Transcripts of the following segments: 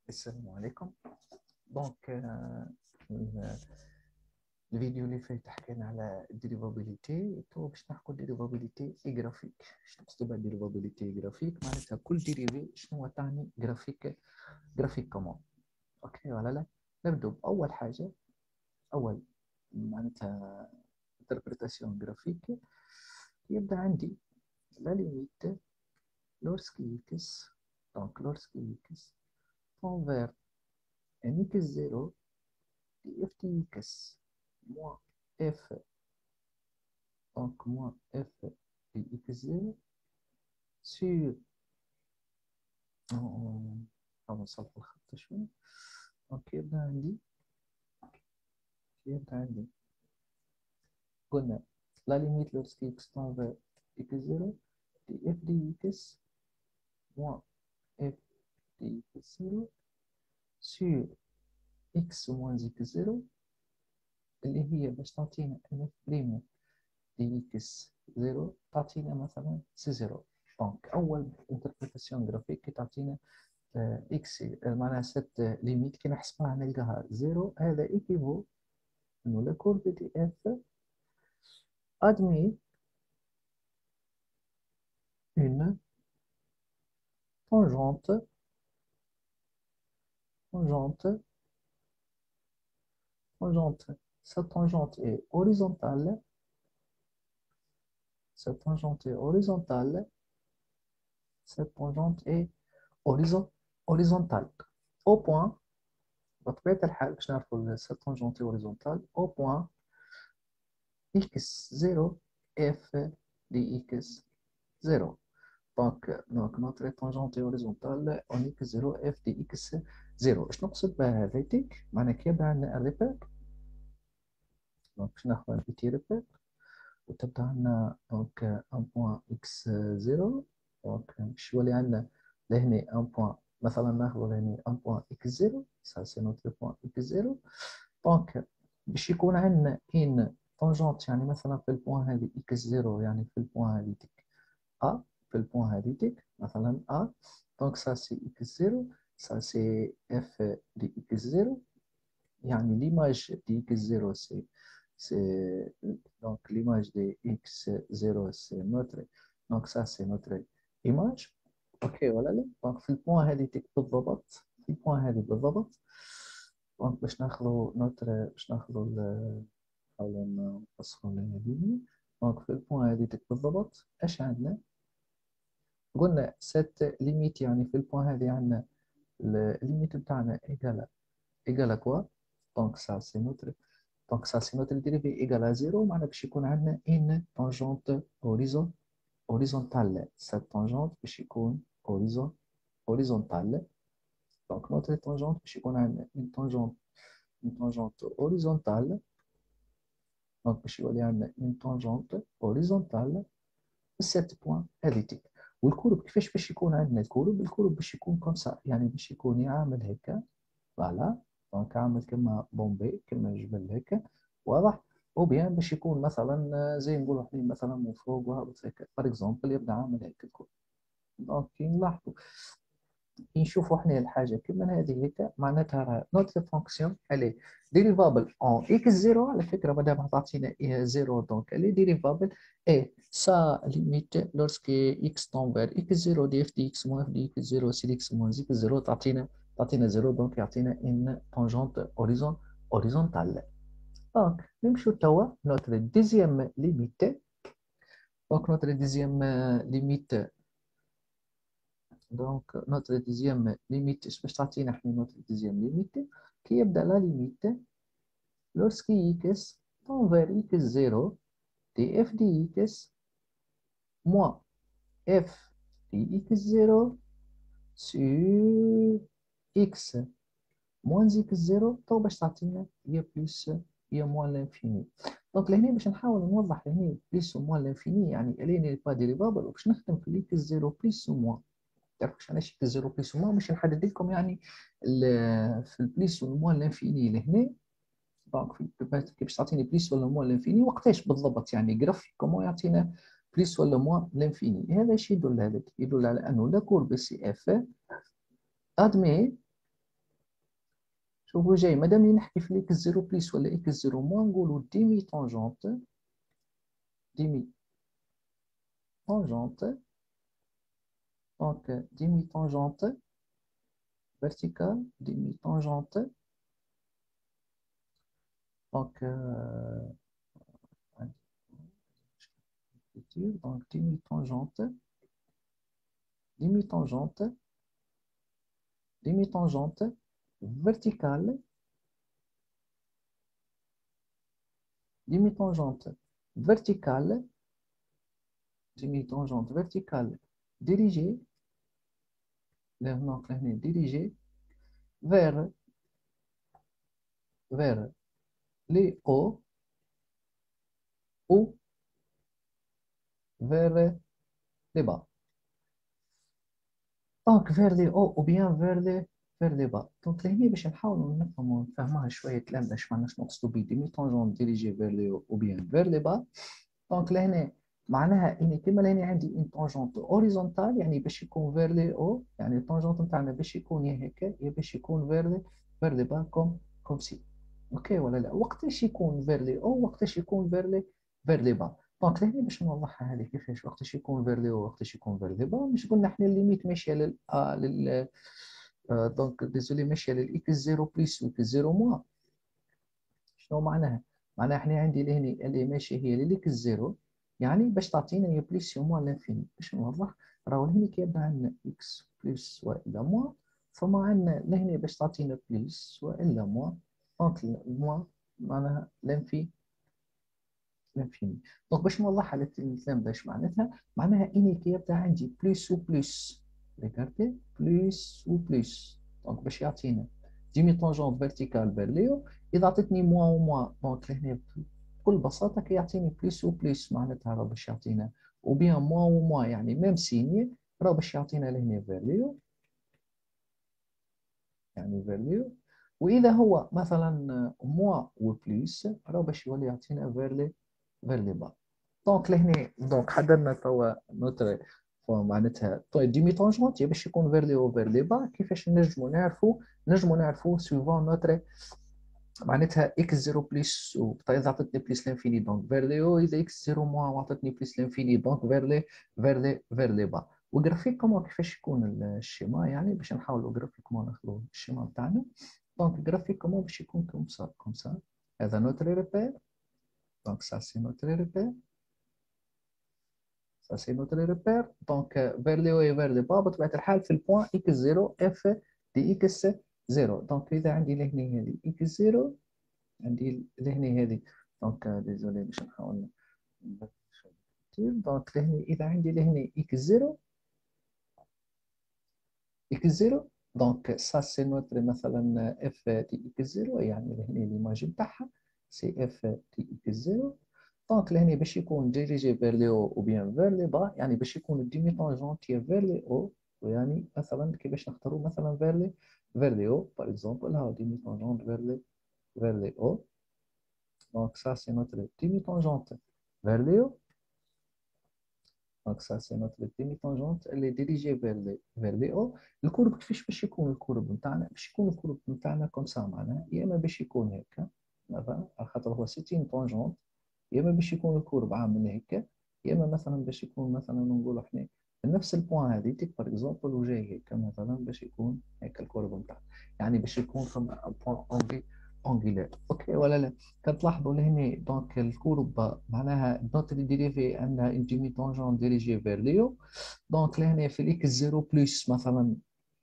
السلام عليكم. دونك الفيديو اللي فات حكينا على الديريفابيليتي. تو باش نحكوا ديريفابيليتي اي جرافيك. شنو نقصدوا بالديريفابيليتي جرافيك؟ معناتها كل ديريفي شنو تعني جرافيك كومون. اوكي ولا لا؟ نبدو باول حاجه. اول معناتها انتربريتاسيون جرافيك يبدا عندي لا ليميت لورسكي اكس. دونك لورسكي اكس tend vers n x 0 f de x moins f, donc moins f de x0 sur نصلح الخط شوي. دونك يبدا عندي قلنا لا ليميت لورسكي x tend vers x0 دي f دي x moins f دي x0 sur x moins x0 اللي هي باش تعطينا n f بريمو دي اكس 0 تعطينا مثلا سي 0. دونك اول انتربريتاسيون جرافيك تعطينا اكس معناها ست ليميت كي نحسبها نلقاها 0. هذا ايكيفو انه لا كورب دي اف ادمي اون tangente sa tangente est horizontale. Cette tangente est horizontale. Cette tangente est horizontale au point. بطبيعة الحال باش نعرفوا cette tangente horizontale au point x0 f de x0. Donc notre tangente horizontale en x0 f de x0. ايش نقصد بهذيك؟ معناها كي يبدا عندنا الريبير. دونك باش ناخذ ان بيتي ريبير وتبدا عندنا دونك ان بوان x0. دونك باش يولي عندنا لهنا ان بوان، مثلا ناخذ لهنا ان بوان x0. ça c'est notre point x0. دونك باش يكون عندنا ان طونجونت يعني مثلا في البوان هذه x0 يعني في البوان هذيك a، في البوان هذيك مثلا a. دونك ça c'est x0 ça c'est f de x0 يعني l'image de x0 c'est donc l'image de x0 c'est notre, donc ça c'est notre image. اوكي ولا لا؟ دونك في البوان هذيك بالضبط، في البوان هذه بالضبط. دونك باش ناخذوا نوتر، باش ناخذوا نحاولوا نقصروا هذه. دونك في البوان هذيك بالضبط اش عندنا؟ قلنا سات ليميت يعني في البوان هذه عندنا الليميت بتاعنا ايكال كوا. دونك سا سي نوتر، دونك سا سي نوتر ديريفي ايكال ا زيرو. معناها باش يكون عندنا ان طونجونت هوريزونتال. سات طونجونت باش يكون هوريزونتال. دونك نوتر طونجونت باش يكون عندنا une tangente horizontale. دونك باش يولي عندنا une tangente horizontale بست بوان هذيك. والكورب كيفاش باش يكون عندنا الكورب باش يكون كوم سا، يعني باش يكون يعمل هكا فوالا. دونك عامل كما بومبي كما جبل هكا واضح. او بيان باش يكون مثلا زي نقولوا احنا مثلا من فوق وهبط هكا بار اكزومبل يبدا عامل هكا الكورب. دونك كي نلاحظوا كي نشوفوا احنا الحاجه كما هذه هكا معناتها نوت فونكسيون الي ديريفابل اون اكس زيرو. على فكره مادام تعطينا زيرو دونك الي ديريفابل اي سا ليميت لورسكي اكس تون فير اكس زيرو دي اف دي اكس موان اف دي اكس زيرو سي اكس موان اكس زيرو تعطينا زيرو. دونك يعطينا ان طونجونت هوريزونتال. دونك نمشيو توا نوتر ديزيام ليميت. دونك نوتر ديزيام ليميت، donc notre deuxième limite باش تعطينا احنا notre deuxième limite كي يبدا لا limite lorsque x tend vers x0 دي f دي x moins f دي x0 sur x moins x0. تو باش تعطينا هي بلس هي موان لانفيني. دونك لهنا باش نحاول نوضح لهنا بلس وموان لانفيني يعني اليني با ديريفابل، وباش نخدم في الاكس 0 بلس وموان. تعرفوش علاش في الزيرو بليس وموان؟ باش نحدد لكم يعني في البليس والموان لانفيني لهنا. دونك كيفاش تعطيني بليس ولا موان لانفيني وقتاش بالضبط، يعني جرافيك كومون يعطينا بليس ولا موان لانفيني. هذا ايش يدل؟ هذا يدل على انه لا كورب سي اف ادمي شوفوا جاي مادام اللي نحكي في الاكس 0 بليس ولا اكس 0 موان نقولوا ديمي طونجونت، ديمي طونجونت. دونك ديمي طونجونت verticale, demi-tangente. Donc, donc demi-tangente, demi-tangente, demi-tangente, verticale, demi-tangente, verticale, demi-tangente, verticale, dirigée, donc, dirigée vers les hauts ou vers les bas. دونك فير لي او او بيان فير لي با. دونك لهنا باش نحاولوا نفهموا نفهموها شويه كلام باش ما ناش نقصدوا بيه ديمي طونجون ديريجي فير لي او او بيان فير لي با. دونك لهنا معناها اني كيما لهنا عندي ان طونجونت اوريزونتال يعني باش يكون فير لي او، يعني الطونجونت نتاعنا باش يكون يا هكا يا باش يكون فير لي با كوم سي. اوكي ولا لا؟ وقتاش يكون فير لي او وقتاش يكون فير لي با. دونك لهنا باش نوضحها هذه كيفاش وقتاش يكون فير لي او وقتاش يكون فير لي با. مش قلنا احنا الليميت ماشيه لل دونك ديزولي ماشيه للاكس 0 بلس واكس 0 موان. شنو معناها؟ معناها احنا عندي لهنا اللي ماشيه هي للاكس 0 يعني باش تعطينا يا بلس يا موان لانفيني. باش نوضح راهو لهنا كيبدا عندنا اكس بلس والا موان، فما عندنا لهنا باش تعطينا بلس والا موان، دونك موان معناها لانفيني. دونك باش نوضحها للكلام باش معناتها معناها اني كيبدا عندي بلس و بلس، ريكاردي بلس و بلس، دونك باش يعطينا ديمي طونجونت فيرتيكال فير ليو. اذا عطيتني موان و موان دونك لهنا بكل بساطه كيعطيني بلس و بلس معناتها راه باش يعطينا، وبيان موان و موان يعني ميم سيني راه باش يعطينا لهنا فير ليو، يعني فير ليو. واذا هو مثلا موان و بلس راه باش يولي يعطينا فير لي با. دونك لهنا دونك حددنا توا نوتر معناتها ديمي طونجونت باش يكون فير لي او فير لي با. كيفاش نجمو نعرفو سوفون نوتر معناتها اكس 0 بلس اذا عطتني بلس لانفيني دونك فير لي او، اذا اكس 0 موان وعطتني بلس لانفيني دونك فير لي با. وغرافيكومون كيفاش يكون الشيما يعني باش نحاولوا غرافيكومون ناخذوا الشيما بتاعنا. دونك غرافيكومون باش يكون كوم سا هذا نوتر ريبير. دونك سا سي نوتر ريبير. Ça, c'est notre repère. Donc, vers le haut et vers le bas, بطبيعة الحال في البوان x0 f دي x0. donc إذا عندي لهنا هذه x0 عندي لهنا هذه دونك ديزولي باش نحاول دونك لهنا إذا عندي لهنا x0 دونك ça c'est notre مثلا f دي x0 يعني لهنا ليماج نتاعها سي f دي x0. دونك لهنا باش يكون ديريجي فير لي او او بيان فير لي با يعني باش يكون الديمي طونجونتي فير لي او، يعني مثلا كيفاش نختاروا مثلا فير لي او باغ اكزومبل هاو ديمي طونجونت فير لي او. دونك سا سي نوتر ديمي طونجونت فير لي او. دونك سا سي نوتر ديمي طونجونت اللي ديريجي فير لي او. الكورب كيفاش باش يكون الكورب نتاعنا؟ باش يكون الكورب نتاعنا كوم سا معناها يا اما باش يكون هكا مثلا على خاطر هو 60 طونجونت، يا اما باش يكون الكورب عامل هيك، يا اما مثلا باش يكون مثلا نقولوا احنا نفس البوان هذيك باغ اكزومبل وجاي هيك مثلا باش يكون هيك الكورب نتاعنا، يعني باش يكون فما بوان اونغولار. اوكي ولا لا؟ كتلاحظوا لهنا دونك الكورب معناها دوت اللي ديريفي عندها ان ديمي طونجون ديريجي فير ليو. دونك لهنا في الاكس 0 بلس مثلا،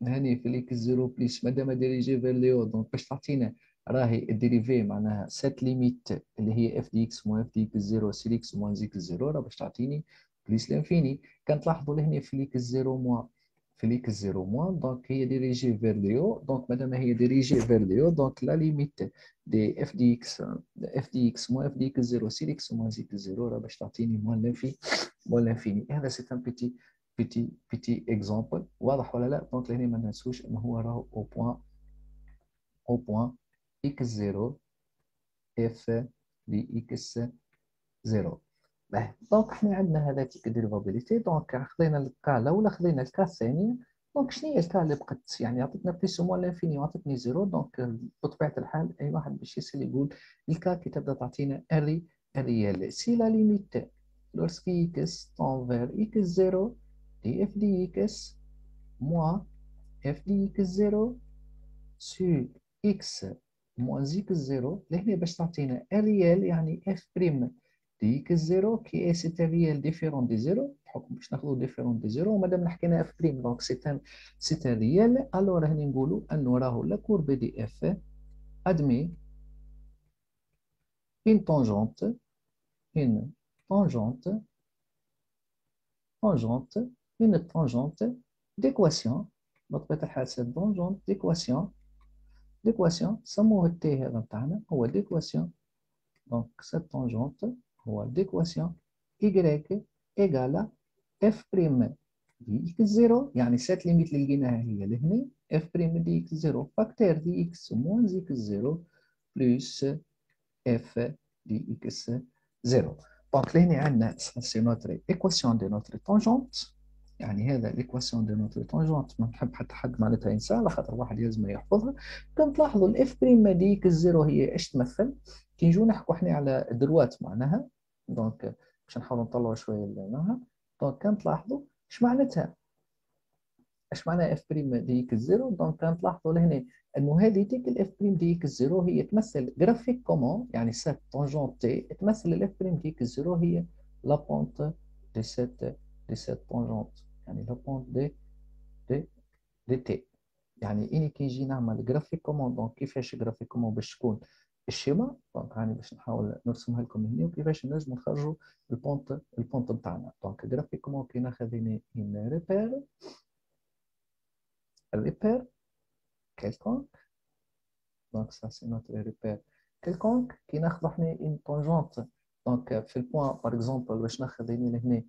هاني في الاكس 0 بلس مادام ديريجي فير ليو دونك باش تعطينا راهي الديريفي معناها سيت ليميت اللي هي اف دي اكس موان اف دي اكس 0 سي اكس موان زي اكس 0 راه باش تعطيني بليس لانفيني. كنتلاحظوا لهنا في الاكس 0 موان في الاكس 0 موان دونك هي ديريجي فير ليو. دونك مادام هي ديريجي فير ليو دونك لا ليميت دي اف دي اكس موان اف دي اكس 0 سي اكس موان زي اكس 0 راه باش تعطيني موان لانفيني. هذا سي ان بيتي اكزومبل واضح ولا لا؟ دونك لهنا ما ننسوش انه هو راهو او بوان x0 f دي x0. دونك احنا عندنا هذا تيك ديريفابيليتي. دونك خذينا الكا الاولى خذينا الكا الثانيه. دونك شنو هي الكا اللي بقت؟ يعني عطتنا بليس او موان لانفيني وعطتني زيرو. دونك بطبيعه الحال اي واحد باش يسال يقول الكا كي تبدا تعطينا الريال سي لا ليميت لورسكي اكس تون فير اكس زيرو دي اف دي اكس موا اف دي اكس زيرو سو اكس موان اكس زيرو. لهنا باش تعطينا الريال يعني اف بريم دي اكس زيرو كي اي سيت ريال ديفيرون دي زيرو بحكم باش ناخذ ديفيرون دي زيرو ومادام حكينا اف بريم دونك سيت ان ريال. الور هنا نقولوا انه راهو لا كورب دي اف ادمي une tangente une tangente tangente une tangente d'équation. بطبيعة الحال سيت tangente d'équation سموه التي هذا بتاعنا هو d'équation. Donc, cette tangente, هو l'équation y égale f' دي x 0 يعني cette limite اللي لقيناها هي لهنا f' دي x 0 فاكتور دي x moins x 0 plus f دي x 0. دونك لهنا عندنا سي نوتر ايكواسيون دي نوتر تونجونت. يعني هذا ليكواسيون دي نوتر تونجونت ما نحب حتى حد معناتها ينسى على خاطر واحد لازم يحفظها. كنتلاحظوا الاف بريم ديك الزيرو هي ايش تمثل؟ كي نجوا نحكوا احنا على دروات معناها دونك باش نحاولوا نطلعوا شويه منها. دونك كنتلاحظوا ايش معناتها؟ ايش معنى اف بريم ديك الزيرو؟ دونك كنتلاحظوا لهنا انه هذه ديك الاف بريم ديك الزيرو هي تمثل جرافيك كومون يعني سات طونجونت تي تمثل الاف بريم ديك الزيرو هي لا بونت دي سات طونجونت يعني لا بونت دي دي تي. يعني اني كي نجي نعمل جرافيك كومون دونك كيفاش جرافيك كومون باش تكون الشيما دونك راني باش نحاول نرسمها لكم هنا وكيفاش نجم نخرجوا البونت بتاعنا. دونك جرافيك كومون كي ناخذ هنا ريبير repère quelconque. Donc, ça, c'est notre repère quelconque qui n'a pas une tangente. Donc, في البوان par exemple باش ناخذ هنا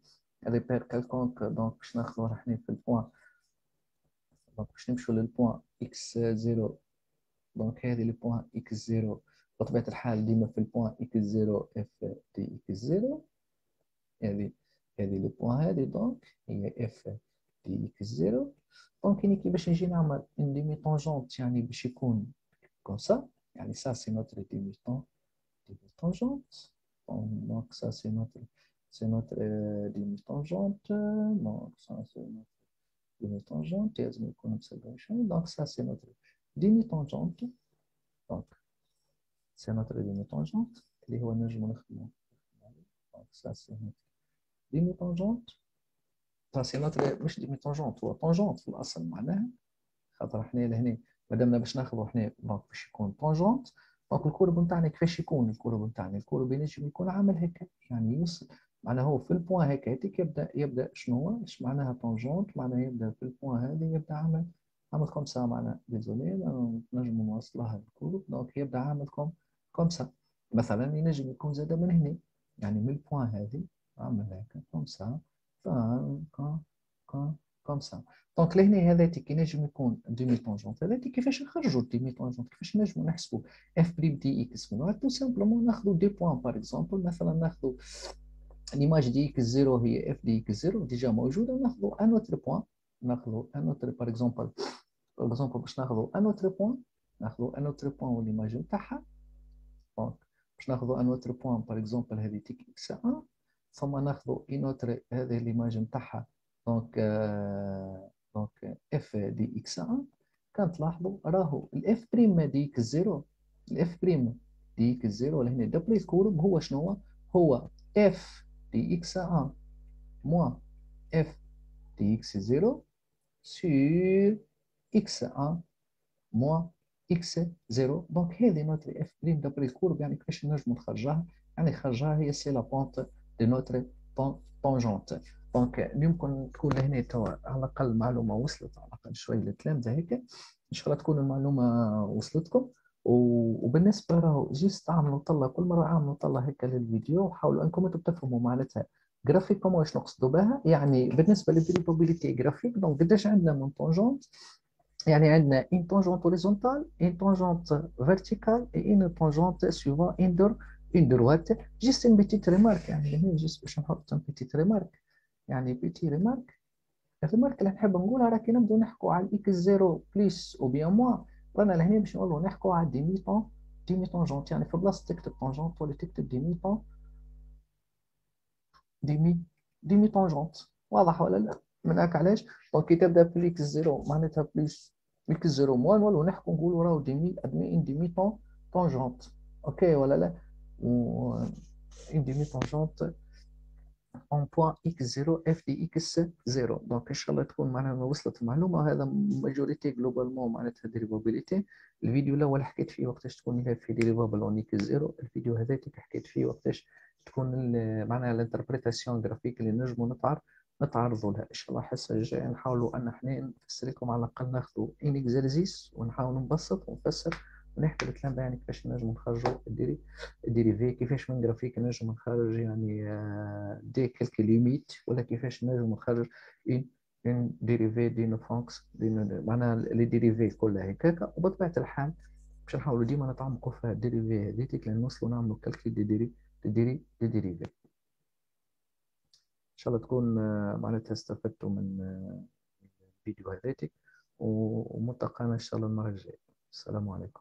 repère quelconque donc باش ناخذ احنا في البوان donc باش نمشوا للبوان x0. دونك هذه البوان x0 بطبيعة الحال ديما في البوان x0 f دي x0. هذه البوان هذه دونك هي f دي x0. دونك يعني كيفاش نجي نعمل ان ديمي طونجونت يعني باش يكون كون سا يعني سا سي نوتر ديمي طونجونت. دونك سا سي نوتر ديمي طونجونت. دونك سا سي نوتر ديمي طونجونت لازم يكون مسوي شويه. دونك سا سي نوتر ديمي طونجونت. دونك سي نوتر ديمي طونجونت اللي هو نجم نخدمو. دونك سا سي نوتر ديمي طونجونت. سا سي نوتر مش ديمي طونجونت هو طونجونت في الاصل معناها خاطر حنا لهنا مادامنا باش ناخذوا حنا دونك باش يكون طونجونت. دونك الكورب نتاعنا كيفاش يكون الكورب نتاعنا؟ الكورب ينجم يكون عامل هكا يعني يوصل معناها هو في البوان هكا هذيك يبدا شنو هو؟ ايش معناها طونجونت؟ معناها يبدا في البوان هذه يبدا عامل كوم سا معناها ديزولي نجم نوصلها الكورب. دونك يبدا عامل كوم سا مثلا ينجم يكون زاد من هنا يعني من البوان هذه عامل هكا كوم سا كوم سا. دونك لهنا هذا كي نجم يكون ديمي طونجونت هذا كيفاش نخرجوا الديمي طونجونت كيفاش نجموا نحسبوا اف بريم دي اكس من تو سامبلومون ناخذوا دي بوان باغ اكزومبل مثلا ناخذوا ليماج دي اكس 0 هي اف دي اكس 0 ديجا موجوده ناخذوا ان اوتر بوان ناخذوا ان اوتر باغ اكزومبل باش ناخذوا ان اوتر بوان ناخذوا ان اوتر بوان والليماج نتاعها. دونك باش ناخذوا ان اوتر بوان باغ اكزومبل هذه تيك اكس 1 ثم ناخذوا ان اوتر هذه ليماج نتاعها دونك دونك اف دي اكس 1. كنتلاحظوا راهو الاف بريم ديك الزيرو الاف بريم ديك الزيرو لهنا دبري الكورب هو شنو هو اف دي اكس 1 موا اف دي اكس 0 سور اكس 1 موا اكس 0. دونك هذه نوتري اف بريم دبري الكورب يعني كيفاش نجمو نخرجها؟ يعني خرجها هي سي لا بونت دي نوتري طونجونت. دونك يمكن تكون لهنا توا على الاقل معلومه وصلت على الاقل شويه للتلامذه هيك ان شاء الله تكون المعلومه وصلتكم. وبالنسبه راهو جيست عملوا طلع كل مره عملوا طلع هيك للفيديو وحاولوا انكم انتم تفهموا معناتها جرافيك كومون واش نقصدوا بها. يعني بالنسبه للبروبابيليتي جرافيك دونك قداش عندنا من طونجونت يعني عندنا une tangente horizontale, une tangente verticale et une tangente suivant une droite. Juste une petite remarque يعني هنا juste باش نحط une petite remarque يعني petite remarque الماركة اللي نحب نقولها راه كي نبداو نحكوا على الاكس زيرو بليس او بيان موا، رانا لهنا باش نقولوا نحكوا على ديميتون، ديمي طونجونت، يعني في بلاصه تكتب طونجونت ولا تكتب ديميتون، ديمي ديمي طونجونت. واضح ولا لا؟ من هاك علاش دونك كي تبدا بليكس زيرو معناتها بليس اكس زيرو موان، نولوا نحكوا نقولوا راهو ديمي ادمي ان ديمي طونجونت. اوكي ولا لا؟ و ان ديمي طونجونت اون بوان اكس زيرو اف دي اكس زيرو. دونك ان شاء الله تكون معنا وصلت المعلومه. هذا ماجوريتي جلوبالمون معناتها ديريفابيليتي. الفيديو الاول حكيت فيه وقتاش تكون هي في ديريفابل اون اكس زيرو، الفيديو هذاك حكيت فيه وقتاش تكون معناها الانتربريتاسيون جرافيك اللي نجموا نتعرضوا لها. ان شاء الله الحصه الجايه نحاولوا ان احنا نفسر لكم على الاقل، ناخذوا ان اكزرسيس ونحاول نبسط ونفسر ونحكي الكلام ده، يعني كيفاش نجم نخرجوا الديريفي، كيفاش من جرافيك نجم نخرج يعني دي كالكي ليميت، ولا كيفاش نجم نخرج ان ديريفي دين فونكس دين معناها لي ديريفي كلها هكاك. وبطبيعه الحال باش نحاولوا ديما نتعمقوا في الديريفي هذيك لين نوصلوا نعملوا كالكي دي ديريفي. ان شاء الله تكون معناتها استفدتوا من الفيديو هذيك، وملتقانا ان شاء الله المره الجايه. السلام عليكم.